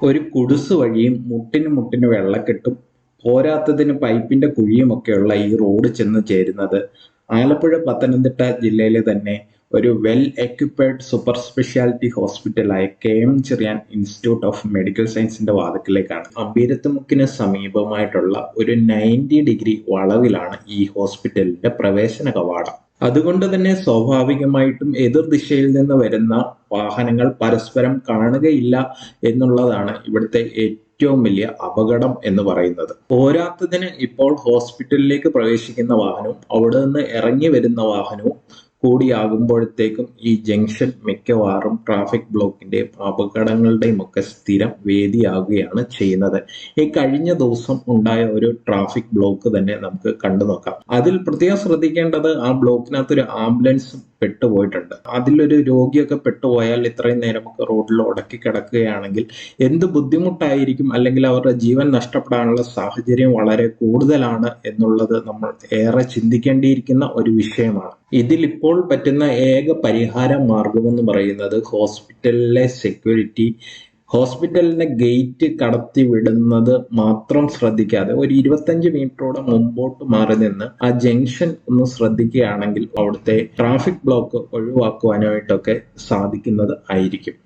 ഒരു കുടുസ് വഴിയും മുട്ടിന് വെള്ളക്കെട്ടും പോരാത്തതിന് പൈപ്പിന്റെ കുഴിയുമൊക്കെയുള്ള ഈ റോഡ് ചെന്ന് ചേരുന്നത് ആലപ്പുഴ പത്തനംതിട്ട ജില്ലയിലെ തന്നെ ഒരു വെൽ എക്യുപ്പേർഡ് സൂപ്പർ സ്പെഷ്യാലിറ്റി ഹോസ്പിറ്റലായ KM Cherian institute of medical സയൻസിന്റെ വാതിക്കലേക്കാണ്. അമ്പീരത്തുമുക്കിന് സമീപമായിട്ടുള്ള ഒരു 90 ഡിഗ്രി വളവിലാണ് ഈ ഹോസ്പിറ്റലിന്റെ പ്രവേശന കവാടം. അതുകൊണ്ട് തന്നെ സ്വാഭാവികമായിട്ടും എതിർദിശയിൽ നിന്ന് വരുന്ന വാഹനങ്ങൾ പരസ്പരം കാണുകയില്ല എന്നുള്ളതാണ് ഇവിടുത്തെ ഏറ്റവും വലിയ അപകടം എന്ന് പറയുന്നത്. പോരാത്തതിന് ഇപ്പോൾ ഹോസ്പിറ്റലിലേക്ക് പ്രവേശിക്കുന്ന വാഹനവും അവിടെ നിന്ന് ഇറങ്ങി വരുന്ന വാഹനവും കൂടിയാകുമ്പോഴത്തേക്കും ഈ ജംഗ്ഷൻ മിക്കവാറും ട്രാഫിക് ബ്ലോക്കിന്റെയും അപകടങ്ങളുടെയും ഒക്കെ സ്ഥിരം വേദിയാകുകയാണ് ചെയ്യുന്നത്. ഈ കഴിഞ്ഞ ദിവസം ഉണ്ടായ ഒരു ട്രാഫിക് ബ്ലോക്ക് തന്നെ നമുക്ക് കണ്ടു നോക്കാം. അതിൽ പ്രത്യേകം ശ്രദ്ധിക്കേണ്ടത് ആ ബ്ലോക്കിനകത്ത് ഒരു ആംബുലൻസ് പെട്ടുപോയിട്ടുണ്ട്. അതിലൊരു രോഗിയൊക്കെ പെട്ടുപോയാൽ ഇത്രയും നേരമൊക്കെ റോഡിൽ ഉടക്കി കിടക്കുകയാണെങ്കിൽ എന്ത് ബുദ്ധിമുട്ടായിരിക്കും, അല്ലെങ്കിൽ അവരുടെ ജീവൻ നഷ്ടപ്പെടാനുള്ള സാഹചര്യം വളരെ കൂടുതലാണ് എന്നുള്ളത് നമ്മൾ ഏറെ ചിന്തിക്കേണ്ടിയിരിക്കുന്ന ഒരു വിഷയമാണ്. ഇതിലിപ്പോൾ പറ്റുന്ന ഏക പരിഹാര മാർഗമെന്ന് പറയുന്നത് ഹോസ്പിറ്റലിലെ സെക്യൂരിറ്റി ഹോസ്പിറ്റലിന്റെ ഗേറ്റ് കടത്തി വിടുന്നത് മാത്രം ശ്രദ്ധിക്കാതെ ഒരു 25 മീറ്ററോടെ മുമ്പോട്ട് മാറി നിന്ന് ആ ജംഗ്ഷൻ ഒന്ന് ശ്രദ്ധിക്കുകയാണെങ്കിൽ അവിടുത്തെ ട്രാഫിക് ബ്ലോക്ക് ഒഴിവാക്കുവാനായിട്ടൊക്കെ സാധിക്കുന്നത് ആയിരിക്കും.